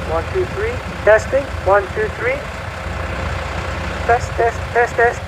1, 2, 3. Testing. 1, 2, 3. Test, test, test, test.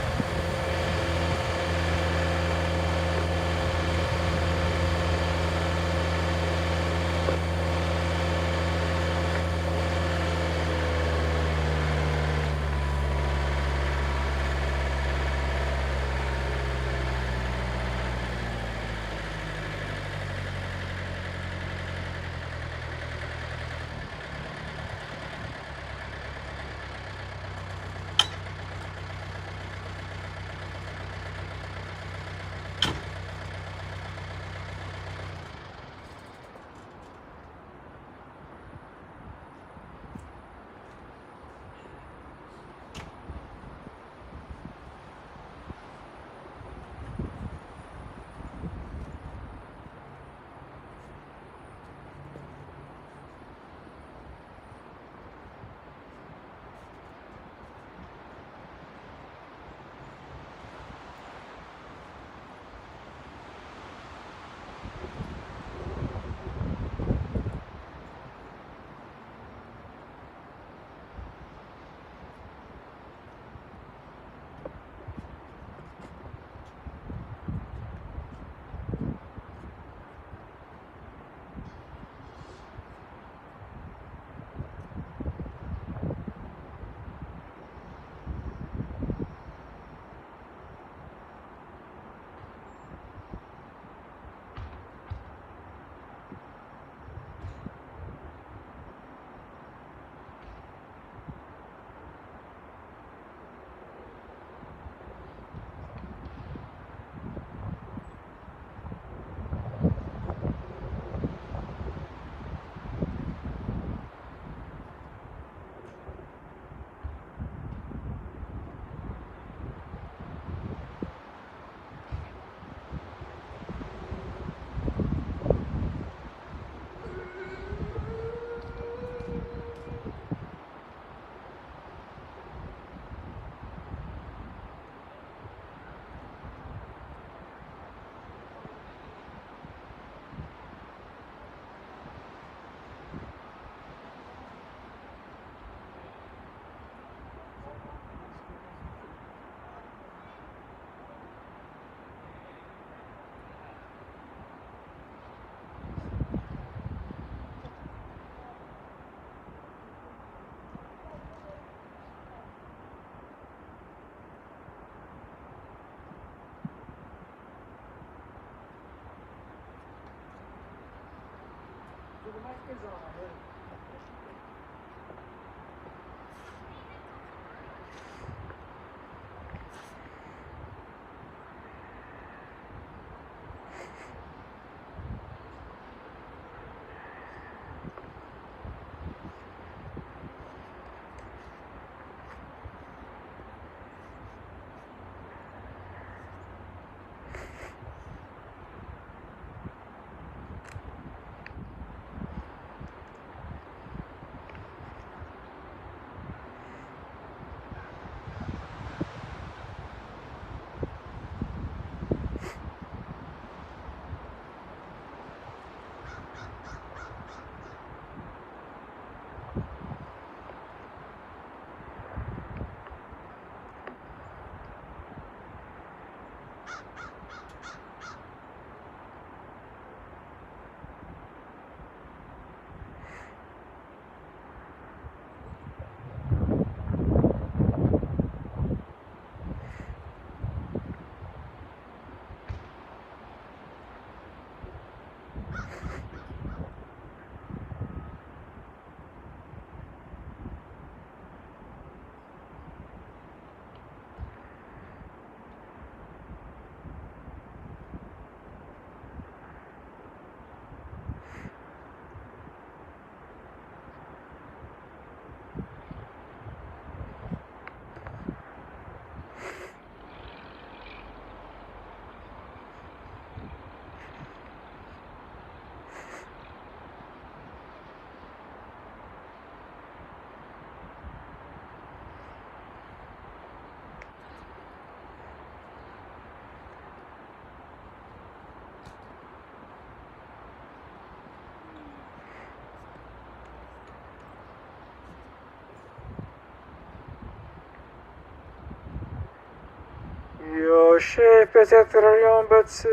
יושב בסתר יום בצל,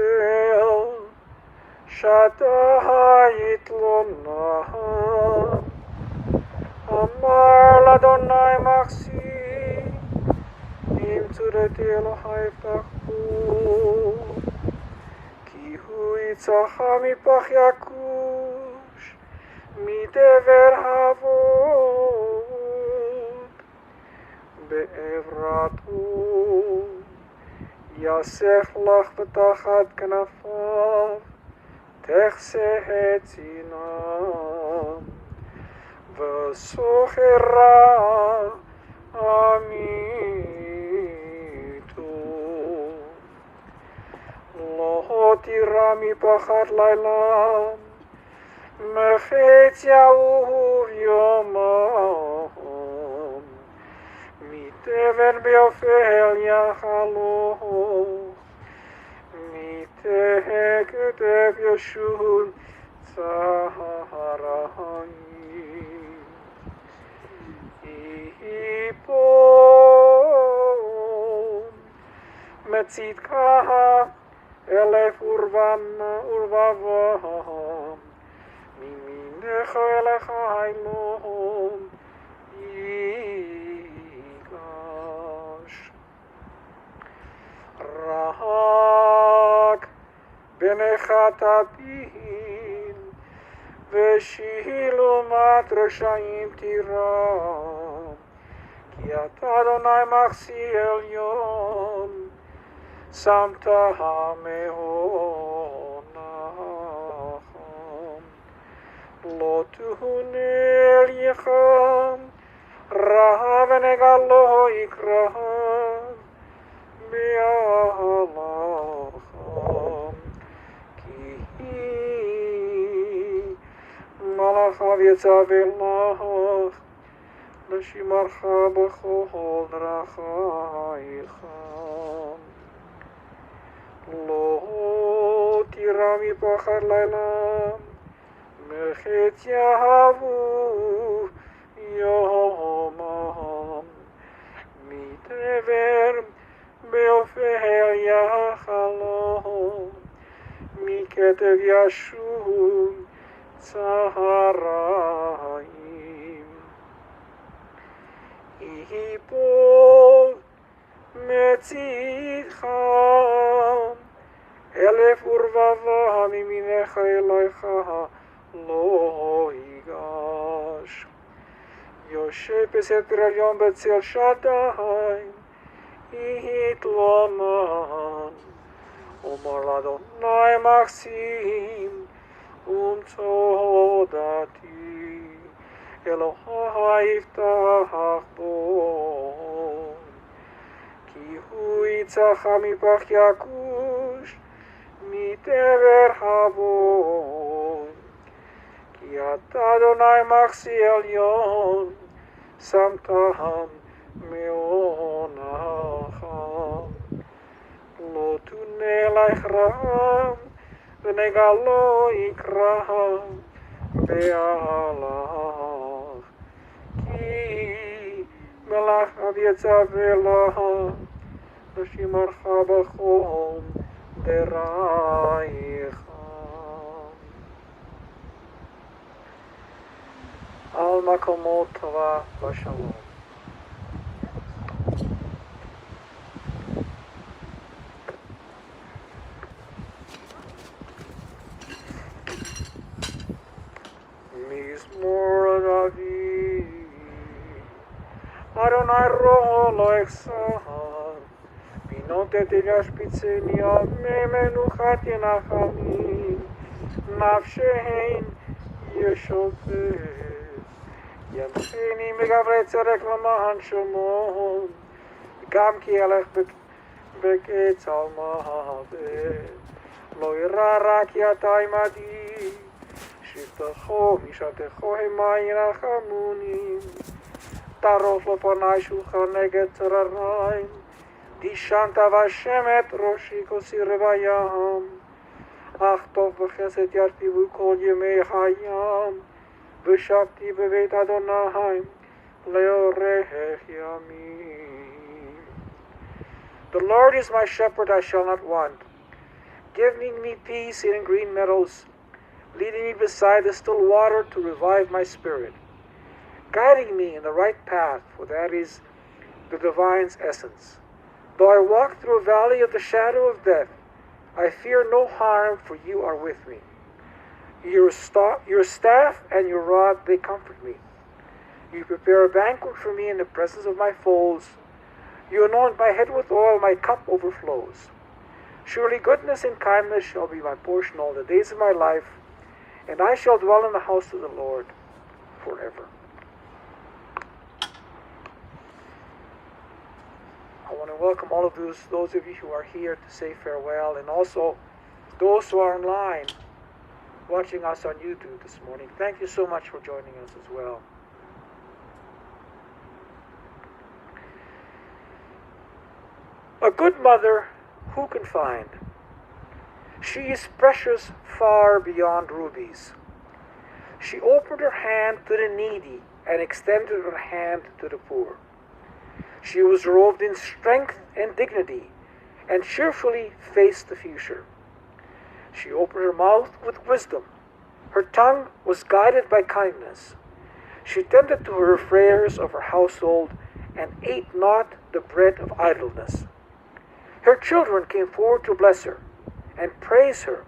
שדה יתלונה. אמר לאדוני מחסי, אם צורתי אלוהי יפתחו, כי הוא יצאך מפח יקוש, מדבר אבות, בעברתו, יסך לך בתחת כנפיו, תכסה את צינם, וסוחרה עמיתו. לא תירא מפחד לילה, מחץ יאהוב יומם, מתבן ביופל יחלום, מתכתב ישון צהריים. יפול מצדך 1000 ורבבם, מימינך אליך הילום ייגש. רק בנך תבין, ושילומת רשעים תירא, כי אתה אדוני מחסי עליון, שמת מאוד נחם. לא תהונה אליכם, רע ונגע לא יקרב, בהלכם, כי מלאכיו יצווה לך, לשמרך בכל דרכיך. לא תירא מפחד לילה, מחץ יהבו יומם, מדבר ביופל יחלום, מכתב ישון צהריים. יפול מצדך 1000 ורבבם, מימינך אליך לא ייגש. יושב בסתר עליון בצל שדיים, יתלונן. אומר לאדוני מחסים ומצודתי, אלוהי יפתח בו, כי הוא יצאך מפח יקוש, מדבר אבות, כי אתה אדוני מחסי עליון, שמתם מאוד נחם. לא תונה אלייך רעם, ונגע לא יקרא, בהלך, כי מלאכיו יצווה לך, לשמרך בכל דרכיך. על מקומות טובה ושלום. מזמור דוד. אדוני רוחו לא אחסר, בינותתי להשפיצני על מי מנוחת ינחמי, נפשי ישופט. ינחני מגברי צדק למען שמו, גם כי אלך בקץ על מוות. לא ירא רע כי אתה עמדי, שבטכו משעתכו המה ינחמוני. תערוף לפני שולחן נגד צרריים, דשנת והשם את ראשי כוסי רוויים. אך טוב וחסד ירטיבו כל ימי חיים, ושבתי בבית אדוני לאורך ימים. The Lord is my shepherd, I shall not want. Giving me peace in green meadows, leading me beside the still water to revive my spirit, guiding me in the right path, for that is the divine's essence. Though I walk through a valley of the shadow of death, I fear no harm, for you are with me. Your staff and your rod, they comfort me. You prepare a banquet for me in the presence of my foes. You anoint my head with oil, my cup overflows. Surely goodness and kindness shall be my portion all the days of my life, and I shall dwell in the house of the Lord forever. I want to welcome all of those of you who are here to say farewell, and also those who are online watching us on YouTube this morning. Thank you so much for joining us as well. A good mother, who can find? She is precious far beyond rubies. She opened her hand to the needy and extended her hand to the poor. She was robed in strength and dignity and cheerfully faced the future. She opened her mouth with wisdom. Her tongue was guided by kindness. She tended to her affairs of her household and ate not the bread of idleness. Her children came forward to bless her and praise her.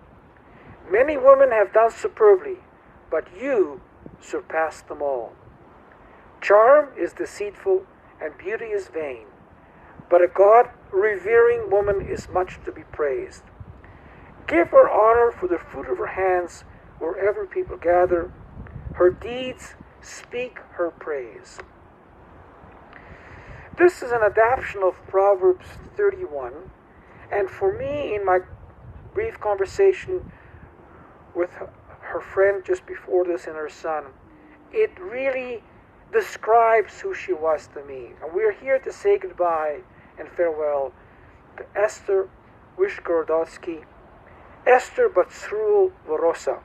Many women have done superbly, but you surpassed them all. Charm is deceitful and beauty is vain, but a God-revering woman is much to be praised. Give her honor for the fruit of her hands wherever people gather. Her deeds speak her praise. This is an adaptation of Proverbs 31, and for me, in my brief conversation with her friend just before this and her son, it really describes who she was to me. And we're here to say goodbye and farewell to Esther Vizhgorodsky, Esther Batsrul Vorosa,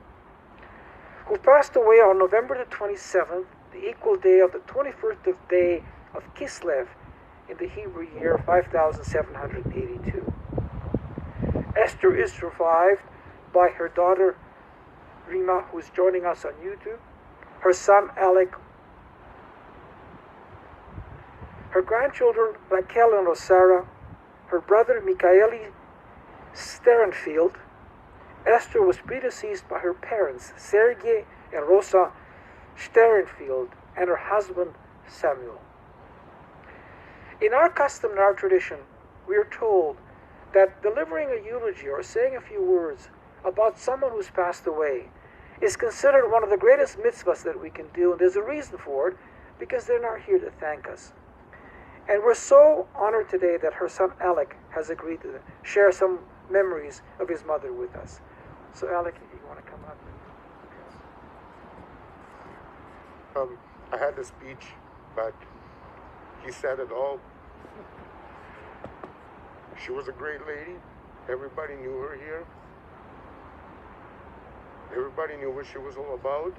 who passed away on November the 27th, the equal day of the 21st day of Kislev in the Hebrew year 5782. Esther is survived by her daughter Rima, who is joining us on YouTube, her son Alec, her grandchildren Raquel and Rosara, her brother Michaeli Sterenfield. Esther was predeceased by her parents, Sergei and Rosa Sterenfield, and her husband Samuel. In our custom and our tradition, we are told that delivering a eulogy or saying a few words about someone who's passed away is considered one of the greatest mitzvahs that we can do, and there's a reason for it, because they're not here to thank us. And we're so honored today that her son Alec has agreed to share some memories of his mother with us. So Alec, you want to come up? I had a speech, but he said it all. She was a great lady. Everybody knew her here. Everybody knew what she was all about.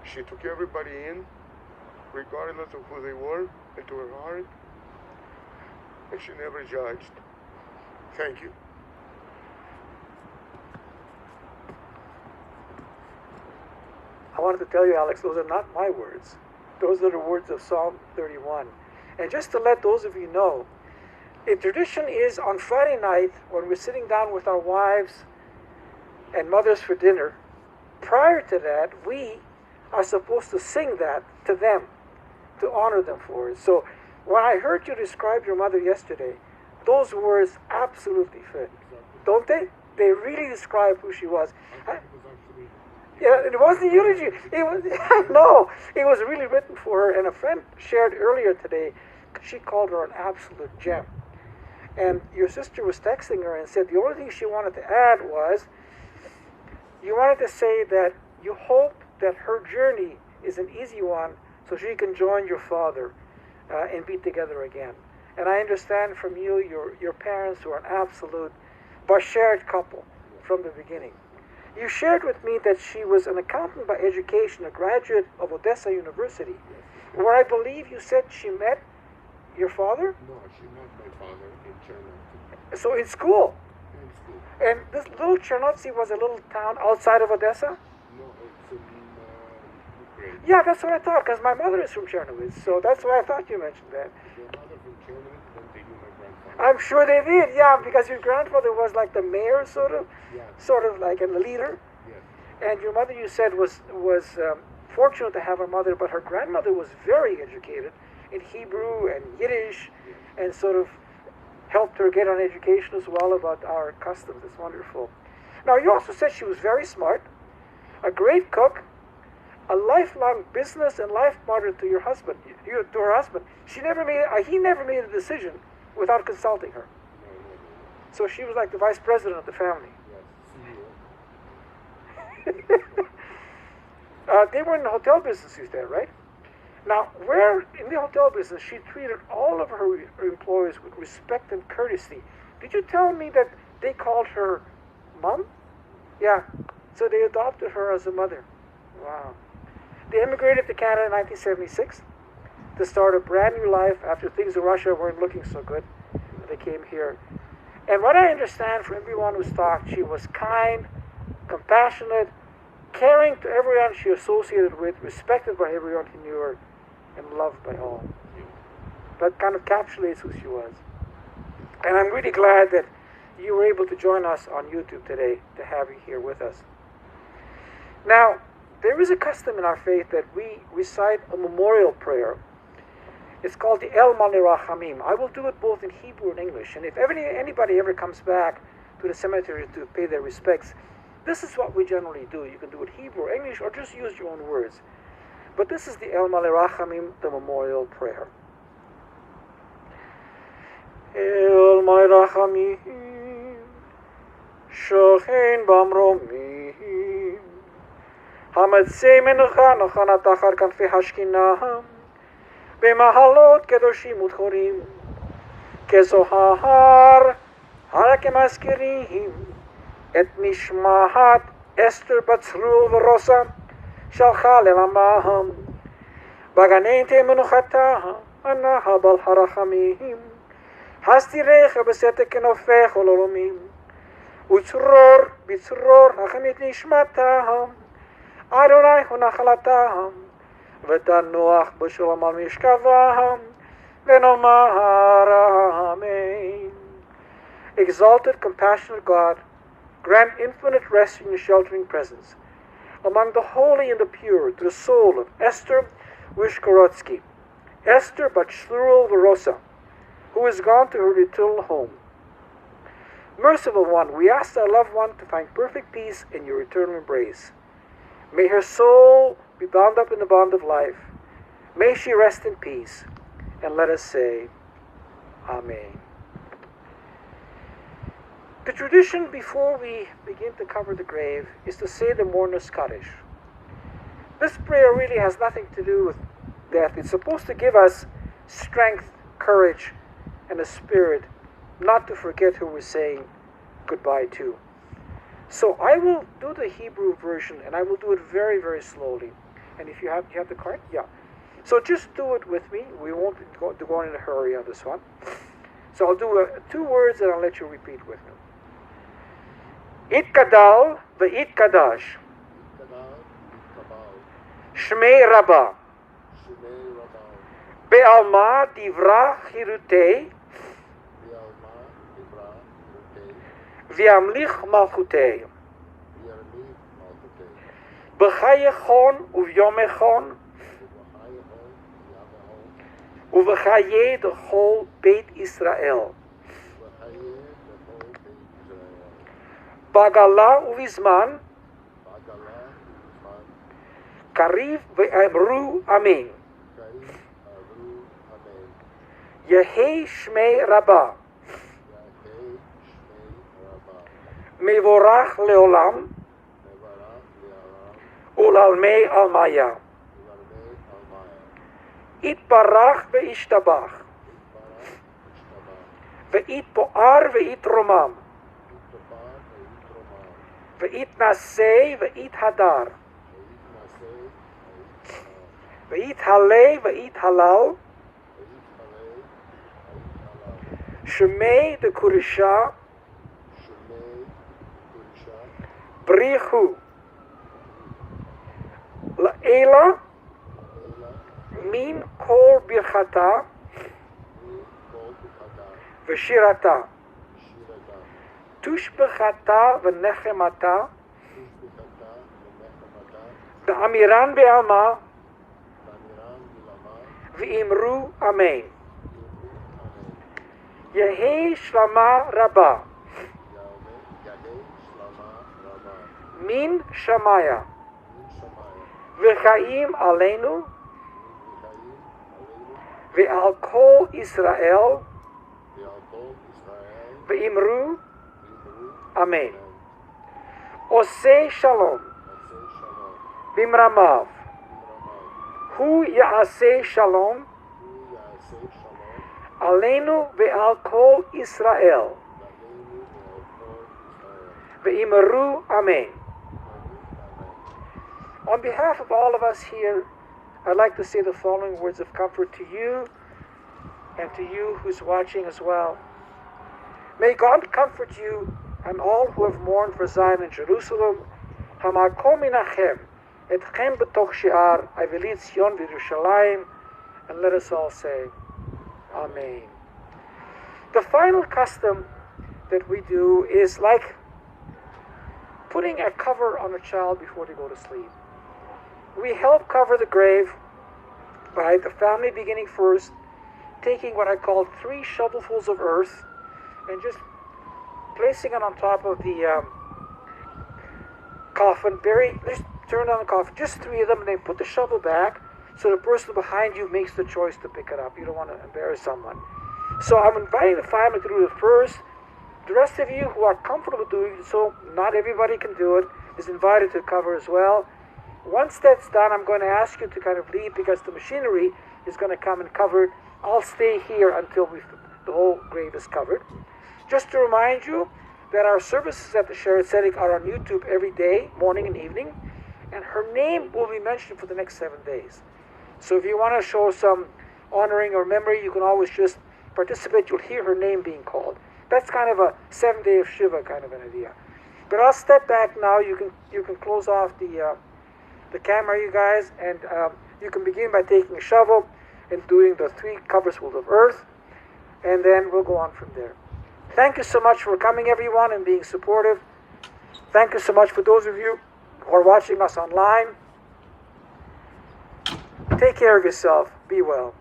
She took everybody in, regardless of who they were, into her heart. And she never judged. Thank you. I wanted to tell you, Alex, those are not my words. Those are the words of Psalm 31. And just to let those of you know, a tradition is on Friday night, when we're sitting down with our wives and mothers for dinner, prior to that, we are supposed to sing that to them, to honor them for it. So when I heard you describe your mother yesterday, those words absolutely fit. Don't they? They really describe who she was. Yeah, it wasn't a eulogy. It was, no, it was really written for her. And a friend shared earlier today, she called her an absolute gem. And your sister was texting her and said the only thing she wanted to add was, you wanted to say that you hope that her journey is an easy one so she can join your father and be together again. And I understand from you, your parents were an absolute Bashared couple from the beginning. You shared with me that she was an accountant by education, a graduate of Odessa University, where I believe you said she met your father? No, she met my father in Chernobyl. So in school. In school. And this little Chernobyl was a little town outside of Odessa? No, it's in Ukraine. Yeah, that's what I thought, because my mother is from Chernobyl, so that's why I thought you mentioned that. Your mother from Chernobyl, then they knew my grandfather. I'm sure they did, yeah, because your grandfather was like the mayor, sort of like, and the leader. Yes. And your mother, you said, was fortunate to have her mother, but her grandmother was very educated in Hebrew and Yiddish, and sort of helped her get an education as well about our customs. It's wonderful. Now, you also said she was very smart, a great cook, a lifelong business and life partner to your husband, to her husband. He never made a decision without consulting her. So she was like the vice president of the family. They were in the hotel business, you said, right? Now, where in the hotel business she treated all of her employees with respect and courtesy. Did you tell me that they called her Mom? Yeah. So they adopted her as a mother. Wow. They immigrated to Canada in 1976 to start a brand new life after things in Russia weren't looking so good. They came here. And what I understand from everyone who's talked, she was kind, compassionate, caring to everyone she associated with, respected by everyone who knew her, and loved by all. That kind of encapsulates who she was. And I'm really glad that you were able to join us on YouTube today, to have you here with us. Now, there is a custom in our faith that we recite a memorial prayer. It's called the El Malei Rachamim. I will do it both in Hebrew and English. And if anybody ever comes back to the cemetery to pay their respects, this is what we generally do. You can do it Hebrew or English, or just use your own words. But this is the El Malei Rachamim, the memorial prayer. El Malei Rachamim, Shochein Bamromim, Hamatzei Menucha Nochanat Achar Kanfei Hashkinah, B'mahalot Kedoshim Utchorim, Kezohar Harakemaskirim, Et Mishmahat Esther Batzrul V'Rosa, Shalcha Le'lamaham, Baganente Menuchata, Anaha Bal Harachamim, Hastirecha B'Setek Kenofech Ololomim, Utzror Bitzror Hachamit Nishmataham, Adonai Hunachalatam, V'tanuach B'Shalom Al Mishkavaham, V'nomar Amen. Exalted, compassionate God, grant infinite rest in your sheltering presence among the holy and the pure, to the soul of Esther Vizhgorodsky, Esther Batzrul V'Rosa, who is gone to her eternal home. Merciful One, we ask our loved one to find perfect peace in your eternal embrace. May her soul be bound up in the bond of life. May she rest in peace. And let us say, Amen. The tradition before we begin to cover the grave is to say the mourner's Kaddish. This prayer really has nothing to do with death. It's supposed to give us strength, courage, and a spirit not to forget who we're saying goodbye to. So I will do the Hebrew version, and I will do it very, very slowly. And if you have the card? Yeah. So just do it with me. We won't go in a hurry on this one. So I'll do 2 words, and I'll let you repeat with me. Itkadal v'itkadash, Shmei Rabah, Be'alma divra chirutei, V'yamlich malchutei, B'chayechon uv'yomechon, Uv'chayei the whole Beit Israel, Bagala uvizman, Kariv ve'amru amen. Yehei Shmei Rabah, Mevorach leolam, Ulalmei almaya. Itbarach ve'ishtabach, Ve'itpoar ve'itromam, Ve'itnasei ve'ithadar, Ve'ithalei ve'ithalal, Shemei the Kurisha, Shemei Kurisha, Brichu, La'ela, Ela, Min Kol Birchata, Mi Kol Bukata, V'Shirata, Shirata, Tushbechata V'Nechemata, Tushbukata, Menechamata, Da'amiran Be'alma, Tamiran Bilama, V'Imru Amen. Imru, Amen. Yehei Shlama Rabah, Yahweh, Shlama, Rabah, Min Shamaya, Min Shamaya, V'Chaim Aleinu, Michaim, Aleinu, Ve'al Kol Israel, Be'alkol Israel, V'Imru Imru, Amen. Amen. Osei Shalom, Aseh Shalom, Bimramav, Imramav, Hu Ya'aseh Shalom, Hu Ya'aseh Shalom, Aleinu Ve'al Kol Israel, Laleinu Be'alkol Israel, V'Imru Amen. Imru, Amen. On behalf of all of us here, I'd like to say the following words of comfort to you and to you who's watching as well. May God comfort you and all who have mourned for Zion and Jerusalem. Hamakom minachem, etchem b'toch she'ar, avilit Zion v'Yerushalayim, and let us all say, Amen. The final custom that we do is like putting a cover on a child before they go to sleep. We help cover the grave by the family beginning first, taking what I call 3 shovelfuls of earth and just placing it on top of the coffin, just turn on the coffin, just 3 of them, and then put the shovel back so the person behind you makes the choice to pick it up. You don't want to embarrass someone. So I'm inviting the family to do it first. The rest of you who are comfortable doing it, so not everybody can do it, is invited to cover as well. Once that's done, I'm going to ask you to kind of leave because the machinery is going to come and cover it. I'll stay here until the whole grave is covered. Just to remind you that our services at the Shaarey Zedek are on YouTube every day, morning and evening, and her name will be mentioned for the next 7 days. So if you want to show some honoring or memory, you can always just participate. You'll hear her name being called. That's kind of a 7-day of Shiva kind of an idea. But I'll step back now. You can close off the camera, you guys, and you can begin by taking a shovel and doing the 3 coversfuls of earth, and then we'll go on from there. Thank you so much for coming, everyone, and being supportive. Thank you so much for those of you who are watching us online. Take care of yourself. Be well.